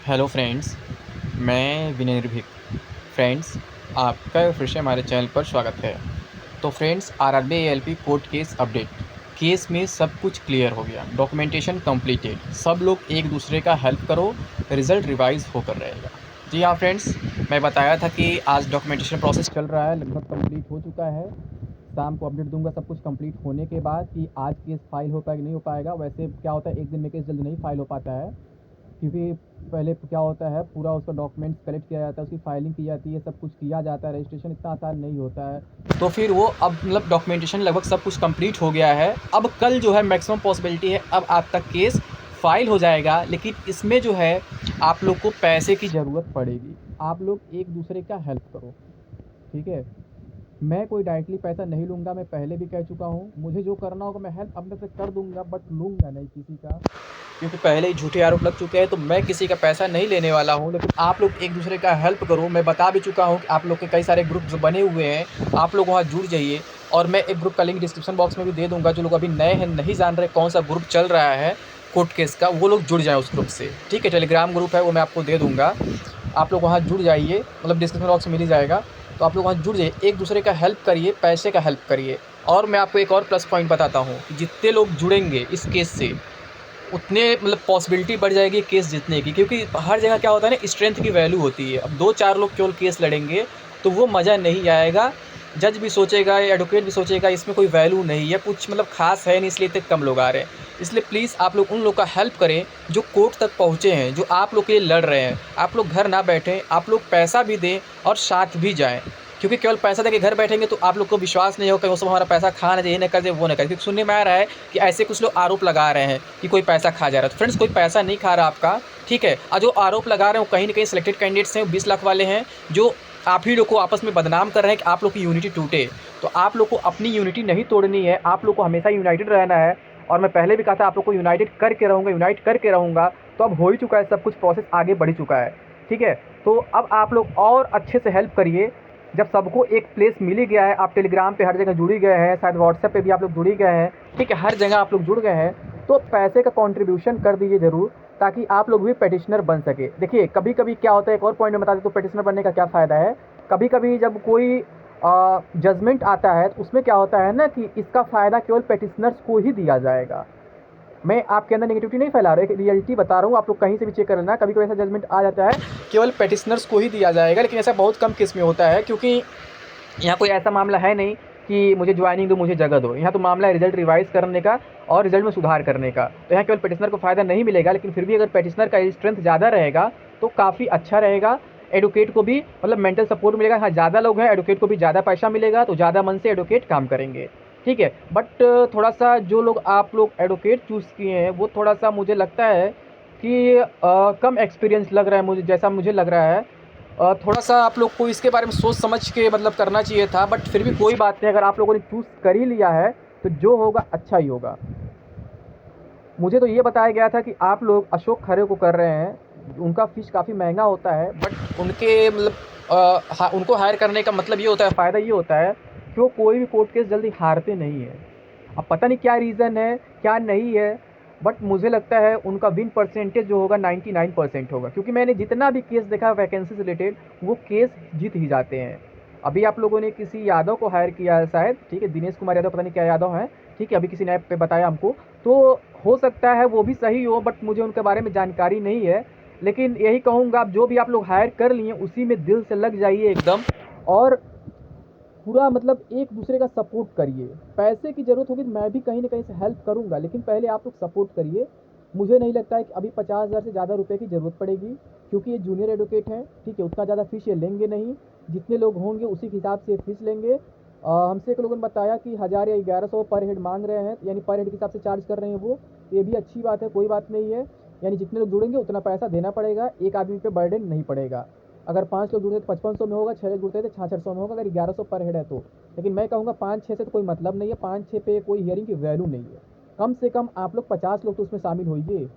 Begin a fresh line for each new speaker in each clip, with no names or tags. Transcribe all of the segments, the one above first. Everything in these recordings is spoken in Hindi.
हेलो फ्रेंड्स, मैं विनय निर्भीक। फ्रेंड्स, आपका फिर से हमारे चैनल पर स्वागत है। तो friends, RRB ALP court case update. Case में सब कुछ क्लियर हो गया, डॉक्यूमेंटेशन कंप्लीटेड, सब लोग एक दूसरे का हेल्प करो, रिज़ल्ट रिवाइज़ होकर रहेगा। जी हाँ फ्रेंड्स, मैं बताया था कि आज डॉक्यूमेंटेशन प्रोसेस चल रहा है, लगभग कंप्लीट हो चुका है। शाम को अपडेट दूंगा सब कुछ कंप्लीट होने के बाद कि आज केस फाइल हो पाएगा कि नहीं हो पाएगा। वैसे क्या होता है, एक दिन में केस जल्दी नहीं फाइल हो पाता है, क्योंकि पहले क्या होता है, पूरा उसका डॉक्यूमेंट्स कलेक्ट किया जाता है, उसकी फाइलिंग की जाती है, सब कुछ किया जाता है, रजिस्ट्रेशन इतना आसान नहीं होता है। तो फिर वो अब मतलब डॉक्यूमेंटेशन लगभग सब कुछ कंप्लीट हो गया है। अब कल जो है मैक्सिमम पॉसिबिलिटी है अब आपका केस फाइल हो जाएगा। लेकिन इसमें जो है आप लोग को पैसे की ज़रूरत पड़ेगी। आप लोग एक दूसरे का हेल्प करो, ठीक है। मैं कोई डायरेक्टली पैसा नहीं लूँगा, मैं पहले भी कह चुका हूँ। मुझे जो करना होगा मैं हेल्प अपने से कर दूँगा, बट लूँगा नहीं किसी का, क्योंकि पहले ही झूठे आरोप लग चुके हैं। तो मैं किसी का पैसा नहीं लेने वाला हूँ। लेकिन आप लोग एक दूसरे का हेल्प करो। मैं बता भी चुका हूँ कि आप लोग के कई सारे ग्रुप्स बने हुए हैं, आप लोग वहाँ जुड़ जाइए। और मैं एक ग्रुप का लिंक डिस्क्रिप्शन बॉक्स में भी दे दूँगा। जो लोग अभी नए हैं, नहीं जान रहे कौन सा ग्रुप चल रहा है कोर्ट केस का, वो लोग जुड़ जाएँ उस ग्रुप से, ठीक है। टेलीग्राम ग्रुप है, वो मैं आपको दे दूँगा। आप लोग वहाँ जुड़ जाइए, मतलब डिस्क्रिप्शन बॉक्स में मिल ही जाएगा। तो आप लोग वहाँ जुड़ जाइए, एक दूसरे का हेल्प करिए, पैसे का हेल्प करिए। और मैं आपको एक और प्लस पॉइंट बताता हूँ कि जितने लोग जुड़ेंगे इस केस से, उतने मतलब पॉसिबिलिटी बढ़ जाएगी केस जीतने की। क्योंकि हर जगह क्या होता है ना, स्ट्रेंथ की वैल्यू होती है। अब 2-4 लोग केवल केस लड़ेंगे तो वो मज़ा नहीं आएगा। जज भी सोचेगा या एडवोकेट भी सोचेगा इसमें कोई वैल्यू नहीं है, कुछ मतलब ख़ास है नहीं, इसलिए इतने कम लोग आ रहे हैं। इसलिए प्लीज़ आप लोग उन लोग का हेल्प करें जो कोर्ट तक पहुँचे हैं, जो आप लोग के लिए लड़ रहे हैं। आप लोग घर ना बैठें, आप लोग पैसा भी दें और साथ भी जाएँ। क्योंकि केवल पैसा देके घर बैठेंगे तो आप लोग को विश्वास नहीं होगा कि वो सब हमारा पैसा खा ना जाए, ये ना कर दे, वो ना करे। क्योंकि सुनने में आ रहा है कि ऐसे कुछ लोग आरोप लगा रहे हैं कि कोई पैसा खा जा रहा है। तो फ्रेंड्स, कोई पैसा नहीं खा रहा आपका, ठीक है। और जो आरोप लगा रहे हैं वो कहीं ना कहीं सिलेक्टेड कैंडिडेट्स हैं, 20 लाख वाले हैं, जो आप ही लोग को आपस में बदनाम कर रहे हैं कि आप लोग की यूनिटी टूटे। तो आप लोग को अपनी यूनिटी नहीं तोड़नी है, आप लोग को हमेशा यूनाइटेड रहना है। और मैं पहले भी कहा था आप लोग को यूनाइटेड करके रहूँगा, यूनाइट करके रहूँगा। तो अब हो ही चुका है, सब कुछ प्रोसेस आगे बढ़ ही चुका है, ठीक है। तो अब आप लोग और अच्छे से हेल्प करिए। जब सबको एक प्लेस मिल ही गया है, आप टेलीग्राम पे हर जगह जुड़ ही गए हैं, शायद व्हाट्सएप पे भी आप लोग जुड़ ही गए हैं, ठीक है, हर जगह आप लोग जुड़ गए हैं। तो पैसे का कंट्रीब्यूशन कर दीजिए ज़रूर, ताकि आप लोग भी पेटिशनर बन सके। देखिए, कभी कभी क्या होता है, एक और पॉइंट में बता दें तो पेटिशनर बनने का क्या फ़ायदा है। कभी कभी जब कोई जजमेंट आता है तो उसमें क्या होता है ना कि इसका फ़ायदा केवल पेटिशनर्स को ही दिया जाएगा। मैं आपके अंदर नेगेटिविटी नहीं फैला रहा, एक रियलिटी बता रहा हूँ, आप लोग कहीं से भी चेक कर लेना। कभी कभी ऐसा जजमेंट आ जाता है केवल पेटिशनर्स को ही दिया जाएगा, लेकिन ऐसा बहुत कम केस में होता है। क्योंकि यहाँ कोई ऐसा मामला है नहीं कि मुझे ज्वाइनिंग दो, मुझे जगह दो। यहाँ तो मामला है रिजल्ट रिवाइज़ करने का और रिजल्ट में सुधार करने का। तो यहाँ केवल पेटिशनर को फ़ायदा नहीं मिलेगा, लेकिन फिर भी अगर पेटिशनर का स्ट्रेंथ ज़्यादा रहेगा तो काफ़ी अच्छा रहेगा। एडवोकेट को भी मतलब मेंटल सपोर्ट मिलेगा। हाँ, ज़्यादा लोग हैं, एडवोकेट को भी ज़्यादा पैसा मिलेगा, तो ज़्यादा मन से एडवोकेट काम करेंगे, ठीक है। बट थोड़ा-सा जो लोग आप लोग एडवोकेट चूज़ किए हैं, वो थोड़ा-सा मुझे लगता है कि कम एक्सपीरियंस लग रहा है मुझे, जैसा मुझे लग रहा है। थोड़ा-सा आप लोग को इसके बारे में सोच समझ के मतलब करना चाहिए था। बट फिर भी कोई बात नहीं, अगर आप लोगों ने चूज़ कर ही लिया है तो जो होगा अच्छा ही होगा। मुझे तो ये बताया गया था कि आप लोग अशोक खरे को कर रहे हैं, उनका फ़ीस काफ़ी महंगा होता है। बट उनके मतलब उनको हायर करने का मतलब ये होता है, फ़ायदा ये होता है कि वो कोई भी कोर्ट केस जल्दी हारते नहीं हैं। अब पता नहीं क्या रीज़न है, क्या नहीं है, बट मुझे लगता है उनका विन परसेंटेज जो होगा 99% होगा। क्योंकि मैंने जितना भी केस देखा वैकेंसी से रिलेटेड, वो केस जीत ही जाते हैं। अभी आप लोगों ने किसी यादव को हायर किया है शायद, ठीक है, दिनेश कुमार यादव, पता नहीं क्या यादव हैं, ठीक है, अभी किसी ने ऐप पे बताया हमको। तो हो सकता है वो भी सही हो, बट मुझे उनके बारे में जानकारी नहीं है। लेकिन यही कहूँगा, आप जो भी आप लोग हायर कर लिए उसी में दिल से लग जाइए एकदम, और पूरा मतलब एक दूसरे का सपोर्ट करिए। पैसे की ज़रूरत होगी तो मैं भी कहीं ना कहीं से हेल्प करूँगा, लेकिन पहले आप लोग सपोर्ट करिए। मुझे नहीं लगता है कि अभी 50,000 से ज़्यादा रुपए की ज़रूरत पड़ेगी, क्योंकि ये जूनियर एडवोकेट हैं, ठीक है, उतना ज़्यादा फीस ये लेंगे नहीं। जितने लोग होंगे उसी के हिसाब से ये फीस लेंगे। हमसे एक लोगों ने बताया कि 1000 या 1100 पर हेड मांग रहे हैं, यानी पर हेड के हिसाब से चार्ज कर रहे हैं वो। ये भी अच्छी बात है, कोई बात नहीं है। यानी जितने लोग जुड़ेंगे उतना पैसा देना पड़ेगा, एक आदमी पे बर्डन नहीं पड़ेगा। अगर 5 लोग जुड़ते तो 5500 में होगा, 6 लोग जुड़ते तो 6600 में होगा, अगर 1100 पर हेड है तो। लेकिन मैं कहूँगा 5-6 से तो कोई मतलब नहीं है, 5-6 पे कोई हियरिंग की वैल्यू नहीं है। कम से कम आप लोग 50 लोग तो उसमें शामिल होइए।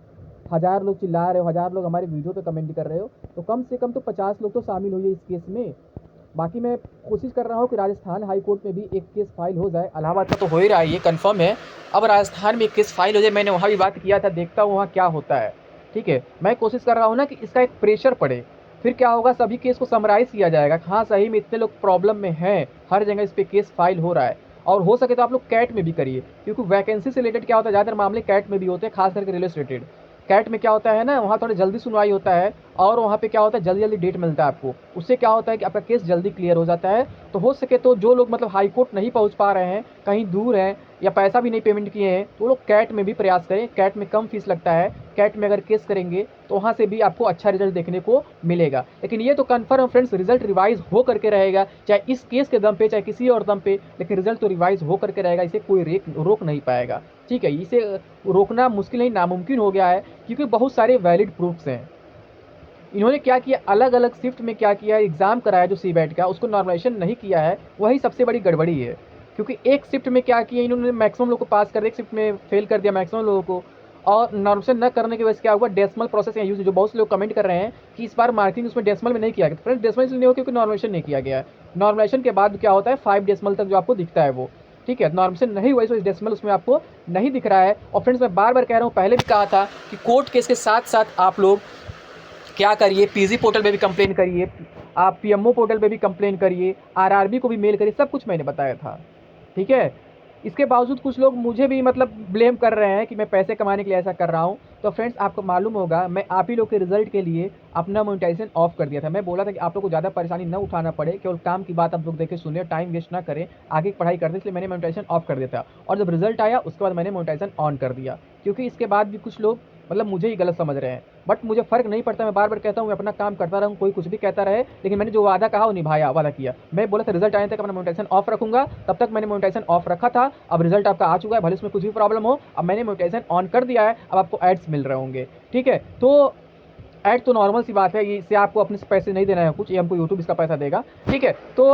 1000 लोग चिल्ला रहे हो, 1000 लोग हमारे वीडियो पे कमेंट कर रहे हो, तो कम से कम तो 50 लोग तो शामिल होइए इस केस में। बाकी मैं कोशिश कर रहा हूँ कि राजस्थान हाई कोर्ट में भी एक केस फाइल हो जाए। इलाहाबाद का तो हो ही रहा है, ये कंफर्म है। अब राजस्थान में एक केस फाइल हो जाए, मैंने वहाँ भी बात किया था, देखता हूँ वहाँ क्या होता है। ठीक है, मैं कोशिश कर रहा हूँ ना कि इसका एक प्रेशर पड़े, फिर क्या होगा, सभी केस को समराइज़ किया जाएगा। हाँ, सही में इतने लोग प्रॉब्लम में हैं, हर जगह इस पे केस फाइल हो रहा है। और हो सके तो आप लोग कैट में भी करिए, क्योंकि वैकेंसी से रिलेटेड क्या होता है, ज़्यादातर मामले कैट में भी होते हैं, खास करके रेलवे से रिलेटेड। कैट में क्या होता है ना, वहाँ थोड़ी जल्दी सुनवाई होता है, और वहाँ पे क्या होता है, जल्दी जल्दी डेट मिलता है आपको। उससे क्या होता है कि आपका केस जल्दी क्लियर हो जाता है। तो हो सके तो जो लोग मतलब हाई कोर्ट नहीं पहुँच पा रहे हैं, कहीं दूर हैं, या पैसा भी नहीं पेमेंट किए हैं, तो वो लोग कैट में भी प्रयास करें। कैट में कम फीस लगता है, कैट में अगर केस करेंगे तो वहाँ से भी आपको अच्छा रिजल्ट देखने को मिलेगा। लेकिन ये तो कन्फर्म फ्रेंड्स, रिजल्ट रिवाइज हो करके रहेगा, चाहे इस केस के दम पे चाहे किसी और दम पे, लेकिन रिजल्ट तो रिवाइज हो करके रहेगा। इसे कोई रोक नहीं पाएगा। ठीक है, इसे रोकना मुश्किल नहीं, नामुमकिन हो गया है, क्योंकि बहुत सारे वैलिड प्रूफ्स हैं। इन्होंने क्या किया, अलग अलग शिफ्ट में क्या किया, एग्जाम कराया जो सीबैट का, उसको नॉर्मलाइजेशन नहीं किया है, वही सबसे बड़ी गड़बड़ी है। क्योंकि एक शिफ्ट में क्या किया इन्होंने, मैक्सिमम लोग को पास कर दिया, एक शिफ्ट में फेल कर दिया मैक्सिमम लोगों को। और नॉर्मलाइजेशन न करने की वजह से क्या हुआ, डेसिमल प्रोसेस यहाँ यूज, जो बहुत से लोग कमेंट कर रहे हैं कि इस बार मार्किंग उसमें डेसिमल में नहीं किया गया। फ्रेंड्स, डेसिमल इसलिए नहीं हो क्योंकि नॉर्मलाइजेशन नहीं किया गया है। नॉर्मलाइजेशन के बाद क्या होता है, 5 डेसिमल तक जो आपको दिखता है वो, ठीक है, नॉर्मलाइजेशन नहीं हुआ, इस डेसिमल उसमें आपको नहीं दिख रहा है। और फ्रेंड्स, मैं बार बार कह रहा हूँ, पहले भी कहा था कि कोर्ट केस के साथ साथ आप लोग क्या करिए, पीजी पोर्टल पे भी कंप्लेन करिए, आप पीएमओ पोर्टल पे भी कंप्लेन करिए, आरआरबी को भी मेल करिए, सब कुछ मैंने बताया था। ठीक है, इसके बावजूद कुछ लोग मुझे भी मतलब ब्लेम कर रहे हैं कि मैं पैसे कमाने के लिए ऐसा कर रहा हूँ। तो फ्रेंड्स, आपको मालूम होगा, मैं आप ही लोग के रिजल्ट के लिए अपना मोनेटाइजेशन ऑफ कर दिया था। मैं बोला था कि आप लोग को ज़्यादा परेशानी न उठाना पड़े, केवल काम की बात आप लोग देखे सुने, टाइम वेस्ट ना करें, आगे की पढ़ाई करते, इसलिए मैंने मोनेटाइजेशन ऑफ कर दिया था। और जब रिजल्ट आया उसके बाद मैंने मोनेटाइजेशन ऑन कर दिया, क्योंकि इसके बाद भी कुछ लोग मतलब मुझे ही गलत समझ रहे हैं। बट मुझे फ़र्क नहीं पड़ता, मैं बार बार कहता हूँ, मैं अपना काम करता रहूँ, कोई कुछ भी कहता रहे, लेकिन मैंने जो वादा कहा वो निभाया, वादा किया। मैं बोला था रिजल्ट आने तक अपना मोनेटाइजेशन ऑफ रखूंगा, तब तक मैंने मोनेटाइजेशन ऑफ रखा था। अब रिजल्ट आपका आ चुका है, भले उसमें कुछ भी प्रॉब्लम हो, अब मैंने मोनेटाइजेशन ऑन कर दिया है, अब आपको एड्स मिल रहे होंगे। ठीक है, तो ऐड तो नॉर्मल सी बात है, इससे आपको अपने से पैसे नहीं देना है कुछ, ये हमको यूट्यूब इसका पैसा देगा। ठीक है, तो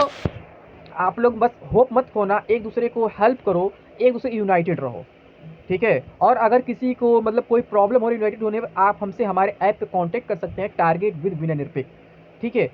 आप लोग बस होप मत खोना, एक दूसरे को हेल्प करो, एक दूसरे यूनाइटेड रहो। ठीक है, और अगर किसी को मतलब कोई प्रॉब्लम हो रही यूनाइटेड होने में, आप हमसे हमारे ऐप पे कांटेक्ट कर सकते हैं, टारगेट विद विनय निरपेक्ष। ठीक है,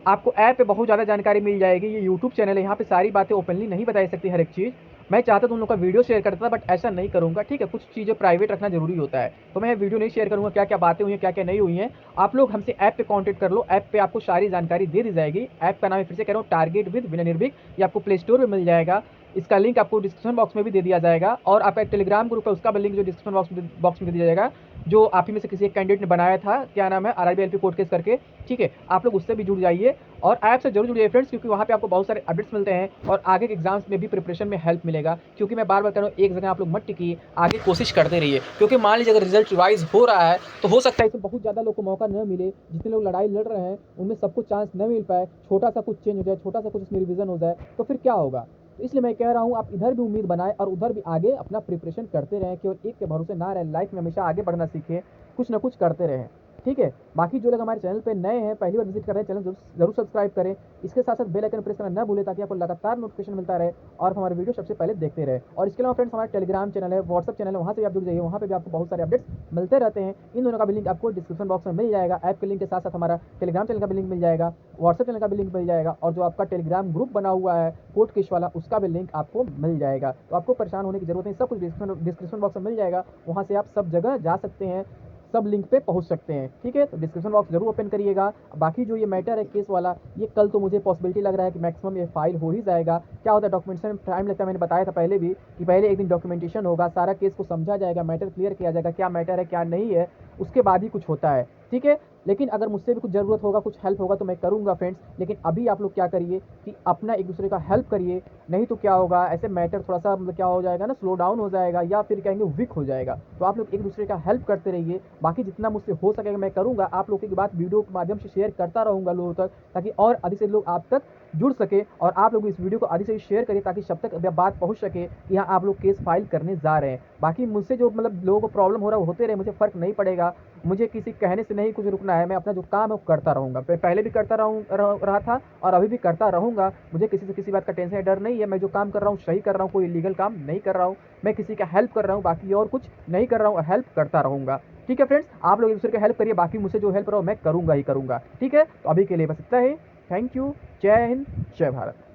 आपको ऐप पे बहुत ज़्यादा जानकारी मिल जाएगी। ये यूट्यूब चैनल है, यहाँ पे सारी बातें ओपनली नहीं बताई सकती हर एक चीज़। मैं चाहता तो उन लोग का वीडियो शेयर करता था, बट ऐसा नहीं करूँगा। ठीक है, कुछ चीज़ें प्राइवेट रखना जरूरी होता है, तो मैं वीडियो नहीं शेयर करूँगा, क्या क्या बातें हुई हैं, क्या क्या नहीं हुई हैं। आप लोग हमसे ऐप पे कांटेक्ट कर लो, ऐप पे आपको सारी जानकारी दे दी जाएगी। ऐप का नाम है, फिर से कह रहा हूँ, टारगेट विद विनय निर्भीक। ये आपको प्ले स्टोर में मिल जाएगा, इसका लिंक आपको डिस्क्रिप्शन बॉक्स में भी दे दिया जाएगा, और आपका एक टेलीग्राम ग्रुप है, उसका भी लिंक जो डिस्क्रिप्शन बॉक्स में दे दिया जाएगा, जो आप ही में से किसी एक कैंडिडेट ने बनाया था, क्या नाम है, आरआरबी एलपी कोर्ट केस करके। ठीक है, आप लोग उससे भी जुड़ जाइए, और ऐप से जरूर जुड़िए फ्रेंड्स, क्योंकि वहाँ पे आपको बहुत सारे अपडेट्स मिलते हैं, और आगे के एग्जाम्स में भी प्रिपरेशन में हेल्प मिलेगा। क्योंकि मैं बार बार कह रहा हूँ, एक जगह आप लोग मत टिकिए, आगे कोशिश करते रहिए। क्योंकि मान लीजिए अगर रिजल्ट रिवाइज हो रहा है, तो हो सकता है इसमें बहुत ज़्यादा लोग को मौका न मिले, जितने लोग लड़ाई लड़ रहे हैं उनमें सबको चांस न मिल पाए, छोटा सा कुछ चेंज हो जाए, छोटा सा कुछ इसमें रिविजन हो जाए, तो फिर क्या होगा। तो इसलिए मैं कह रहा हूँ, आप इधर भी उम्मीद बनाएं और उधर भी आगे अपना प्रिपरेशन करते रहें, केवल एक के भरोसे ना रहें, लाइफ में हमेशा आगे बढ़ना सीखें, कुछ ना कुछ करते रहें। ठीक है, बाकी जो लोग हमारे चैनल पे नए हैं, पहली बार विजिट कर रहे हैं, चैनल जरूर सब्सक्राइब करें। इसके साथ साथ बेल आइकन प्रेस करना ना भूलें, ताकि आपको लगातार नोटिफिकेशन मिलता रहे और हमारे वीडियो सबसे पहले देखते रहे। और इसके अलावा फ्रेंड्स, हमारा टेलीग्राम चैनल है, व्हाट्सअप चैनल है, वहाँ से भी आप जुड़ जाइए, वहाँ पे भी आपको बहुत सारे अपडेट्स मिलते रहते हैं। इन दोनों का भी लिंक आपको डिस्क्रिप्शन बॉक्स में मिल जाएगा। ऐप के लिंक के साथ साथ हमारा टेलीग्राम चैनल का भी लिंक मिल जाएगा, व्हाट्सअप चैनल का भी लिंक मिल जाएगा, और जो आपका टेलीग्राम ग्रुप बना हुआ है कोर्ट केस वाला, उसका भी लिंक आपको मिल जाएगा। तो आपको परेशान होने की जरूरत नहीं, सब कुछ डिस्क्रिप्शन बॉक्स में मिल जाएगा, वहाँ से आप सब जगह जा सकते हैं, सब लिंक पे पहुंच सकते हैं। ठीक है, तो डिस्क्रिप्शन बॉक्स जरूर ओपन करिएगा। बाकी जो ये मैटर है केस वाला, ये कल तो मुझे पॉसिबिलिटी लग रहा है कि मैक्सिमम ये फाइल हो ही जाएगा। क्या होता है, डॉक्यूमेंटेशन में टाइम लगता है, मैंने बताया था पहले भी कि पहले एक दिन डॉक्यूमेंटेशन होगा, सारा केस को समझा जाएगा, मैटर क्लियर किया जाएगा, क्या मैटर है क्या नहीं है, उसके बाद ही कुछ होता है। ठीक है, लेकिन अगर मुझसे भी कुछ ज़रूरत होगा, कुछ हेल्प होगा, तो मैं करूँगा फ्रेंड्स। लेकिन अभी आप लोग क्या करिए कि अपना एक दूसरे का हेल्प करिए, नहीं तो क्या होगा, ऐसे मैटर थोड़ा सा मतलब क्या हो जाएगा ना, स्लो डाउन हो जाएगा, या फिर कहेंगे वीक हो जाएगा। तो आप लोग एक दूसरे का हेल्प करते रहिए। बाकी जितना मुझसे हो सकेगा मैं करूँगा, आप लोगों की बात वीडियो के माध्यम से शेयर करता रहूँगा लोगों तक, ताकि और अधिक से लोग आप तक जुड़ सके। और आप लोग इस वीडियो को अधिक से शेयर करिए, ताकि सब तक बात पहुँच सके कि हाँ, आप लोग केस फाइल करने जा रहे हैं। बाकी मुझसे जो मतलब लोगों को प्रॉब्लम हो रहा है वो होते रहे, मुझे फ़र्क नहीं पड़ेगा, मुझे किसी कहने से नहीं कुछ रुकना है। मैं अपना जो काम है वो करता रहूँगा, पहले भी करता रहा था, और अभी भी करता रहूँगा। मुझे किसी से किसी बात का टेंशन या डर नहीं है। मैं जो काम कर रहा हूँ सही कर रहा हूँ, कोई इलीगल काम नहीं कर रहा हूँ, मैं किसी का हेल्प कर रहा हूँ, बाकी और कुछ नहीं कर रहा हूँ, हेल्प करता रहूँगा। ठीक है फ्रेंड्स, आप लोग एक दूसरे की हेल्प करिए, बाकी मुझसे जो हेल्प रहो मैं करूँगा ही करूँगा। ठीक है, तो अभी के लिए बस इतना ही। थैंक यू, जय हिंद, जय भारत।